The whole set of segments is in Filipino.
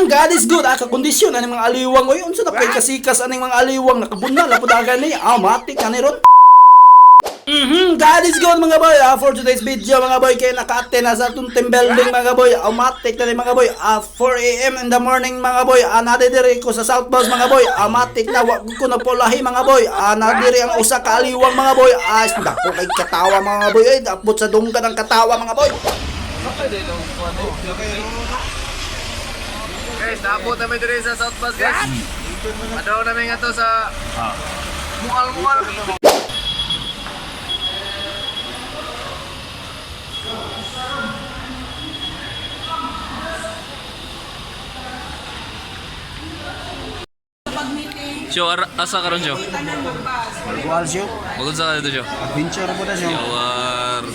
God is good. Kakondisyon aning mga aliwang oy. Unsa na pay kasikas aning mga aliwang nakabunal na pudagan ni. Matik ani ron. God is good mga boy. For today's video mga boy kay naka-attend na sa atong team building mga boy. Matik na ni mga boy. 4 AM in the morning mga boy. Nadidiri ko sa South Boss mga boy. Matik na wag ko na polahi mga boy. Nadiri ang usa ka aliwang mga boy. Dako kay katawa mga boy. Dapot sa dunggan ang katawa mga boy. Guys, naabot namin dito sa South Bus guys. Madaw namin nga to sa Mual-mual. Show, asa karon show? Bual siyo. Magod sa ka dito show? Adventure po na siyo. Yawar.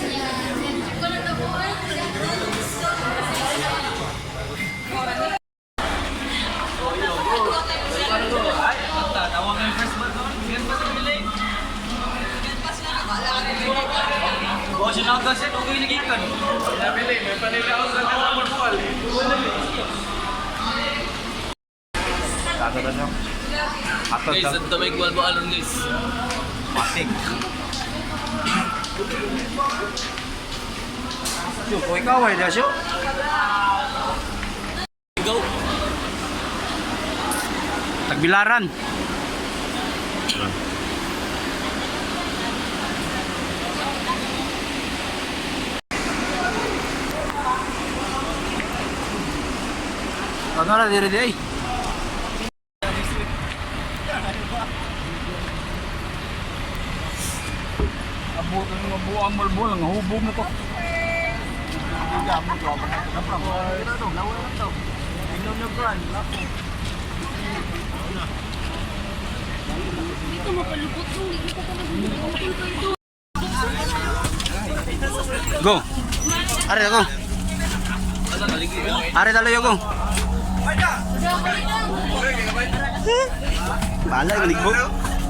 Guys, at damay gwal ba alon guys? Matik. Yo, ko ikaw ay dasyo. Go. Tagbilaran. Ano na diri di ay? Mabuang malbol ang hubog na to. Go. Are ako. Are dalo yo go. Bala gani go.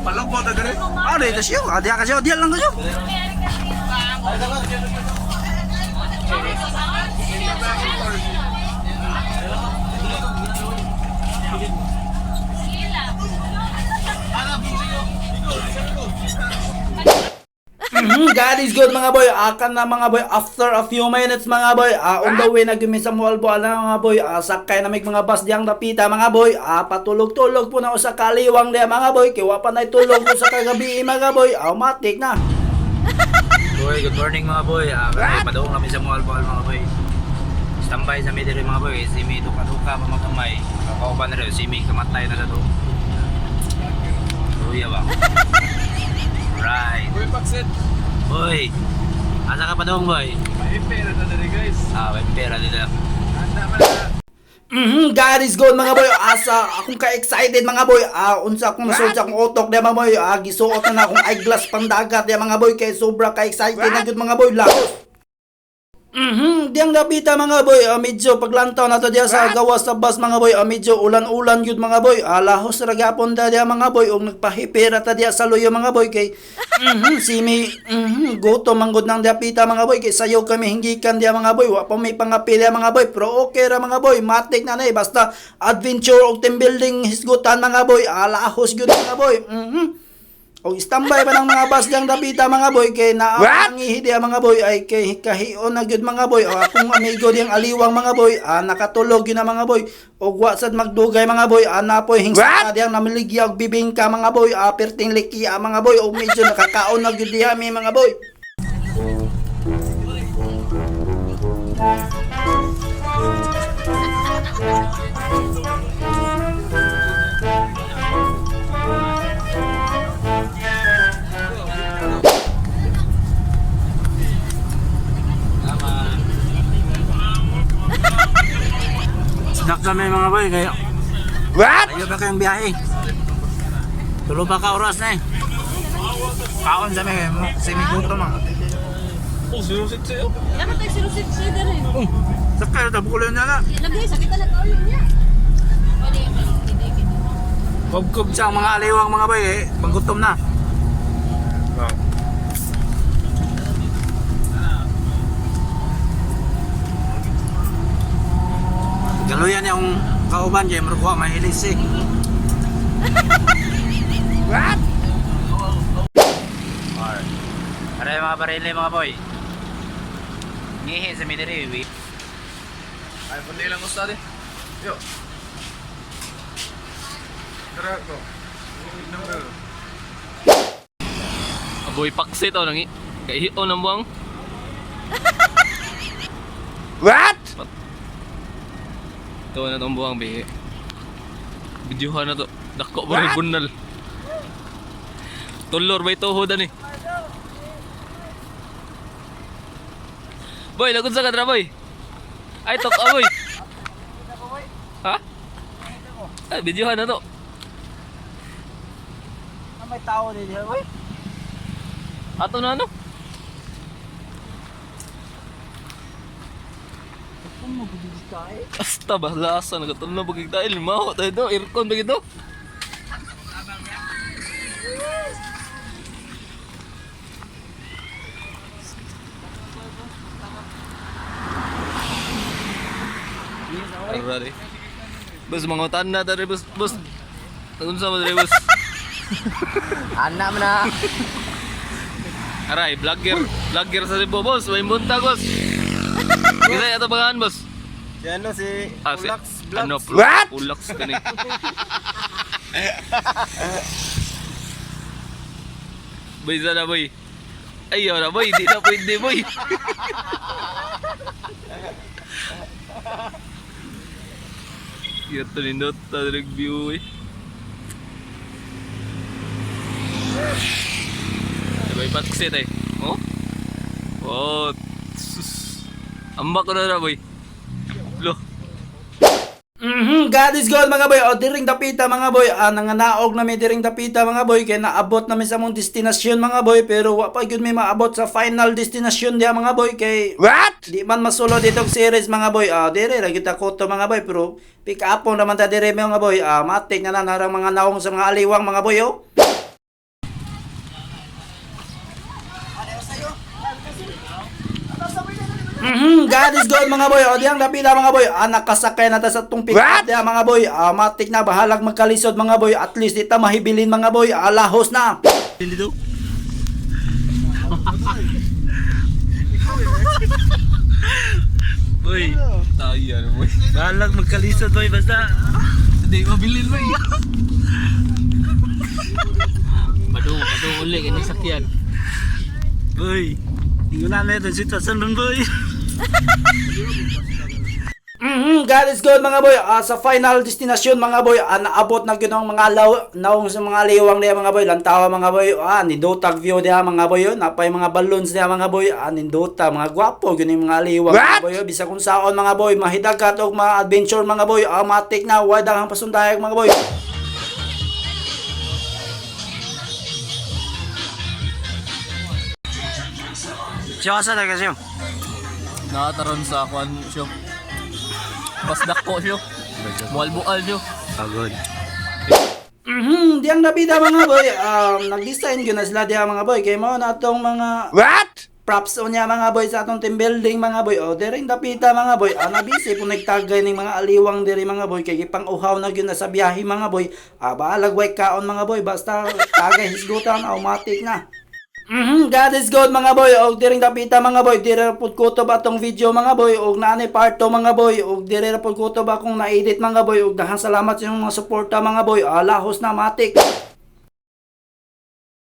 Palok mo ta dire. Are ta siyo. Adya ka siyo, diyan lang ka siyo. God is good mga boy. Akan na mga boy after a few minutes mga boy. On the way nagumi sa Mualbo na mga boy. Sakay na may mga bus diyang napita mga boy. Patulog-tulog po na sa kaliwang diya mga boy. Kiwa pa na itulog po sa kagabi mga boy. Matik na. Boy, good morning mga boy. Padaong kami sa Mualbo mga boy. Standby sa midiri mga boy. Si Mi duka-duka pa magamay. Kakauban na rin. Si Mi kamatay na sa to. Luya ba? Right. Boy, paksit. Boy, asa ka pa doon boy? May pera na dali guys. May pera dito. Anda man. God is good mga boy. Asa akong ka-excited mga boy. Unsa akong nasuot sa akong utok diya mga boy. Gisuot na akong eyeglass pang dagat diya mga boy. Kay sobra ka-excited na jud mga boy. Laos. Diyang napita mga boy, medyo paglantaw na to diya sa gawas sa bus mga boy, medyo ulan-ulan yun mga boy, lahos ragapon da diya mga boy, og nagpahipira ta diya sa luyo mga boy, kay simi, goto manggod nang diapita mga boy, kay sayo kami hinggikan diya mga boy, wa pa may pangapi diya mga boy, pero okay ra mga boy, matik na na basta adventure og team building hisgutan mga boy, lahos yun mga boy, O standby pa ng mga bus diyang dapita mga boy kay naaangihi diya mga boy ay kay kahion na gyud mga boy. O akong amigo diyang aliwang mga boy, nakatulog yun na mga boy. O wasad magdugay mga boy, napoy hingsa diyang namiligya og bibingka mga boy, perting likiya mga boy. O medyo nakakaon na gyud diha mi mga boy. Snack kami mga boy kayo. What? Ayaw pa kayong biyahe. Tulo pa ka oras na eh. Kaon sa may semiguto mga. Oh, 06 sa'yo? Dapat tayo sirusit siya na rin. Sakay na bukulo niya na. Lagay, sakit na lang niya. Kub-kub siya ang mga aliwang mga boy eh. Panggutom na. Galuyan niya akong kauban kay marukuha mahilis eh. What? Aray mga barili mga boy. Ngihi sa midiri, we. Ay, pandi lang gusto din. Yo. Tara ko. Aboy paksi to nangi. Kay hito ng buwang. What? Ito na tong buwang bihi. Videohan na to. Dako ba rin bunal. Tulor ba ito hudan eh. Boy, lagun sa kadra boy. Ay, tok boy. Ha? Ay, videohan na to. May tao din diyan, boy. Ato na ano? Basta ba lasa nagatulong na bagay tayo limaw tayo do aircon ba gito? Arari. Bos mga utan na tadi bos bos. Unsa mo diri bos? Anak mo na. Aray, vlogger sa Cebu boss, may buntag boss. Kita ato pangalan boss. Si ano si Si, ano, What? Pulax ka ni. Boy, sana boy. Ayaw na boy, di na pwede boy. Ito nindot na review eh. Diba ipat kasi tayo? Oh? Oh, sus. Ambak ko na boy. Lo. God is good mga boy. O diring dapita mga boy. Nanganaog na may diring dapita mga boy. Kaya naabot namin sa mong destinasyon mga boy. Pero wa pa yun may maabot sa final destinasyon diya mga boy. Kay What? di man masulo ditong series mga boy. Dire ra kita koto mga boy. Pero pick up naman ta dire mga boy. Matik na narang mga naong sa mga aliwang mga boy. Oh. God is good mga boy. O diyang dapita mga boy. Nakasakay na ta sa tong pick up diya mga boy. Matik na bahalag magkalisod mga boy. At least dita mahibilin mga boy. Lahos na. Dito. Boy, tayo ano boy. Bahalag magkalisod boy. Basta Hindi mabilin boy. Padung uli kini sakyan. boy. Tingnan na ito sitwasyon dun boy. God is good mga boy. Sa final destination mga boy, naabot na gyud ang mga naong sa mga liwang diya mga boy. Lantawa mga boy. Nindotag view diya mga boy. Napay mga balloons diya mga boy. Nindota mga gwapo gyud yung mga liwang mga boy. Bisa kung saon mga boy, mahidagat og mga adventure mga boy. Matik na wide ang pasundayag mga boy. Siya sa taga siya. Nakataron sa kwan siyo. Pas dako siyo. Bual-bual siyo. Pagod. Diyang nabida mga boy. Nag-design yun na sila diya mga boy. Kaya mo na itong mga What? props o niya mga boy sa atong team building mga boy. O diring dapita mga boy. Nabisi po nagtagay ng mga aliwang diri mga boy. Kaya ipang uhaw na yun na sa biyahe mga boy. Baalag way kaon mga boy. Basta tagay hisgutan automatic na. God is good mga boy. Og diring dapita mga boy. Diri pud kutob atong video mga boy. Og naani part 2 mga boy. Og diri pud kutob akong na-edit mga boy. Og daghang salamat sa inyong mga suporta mga boy. Lahos na matik.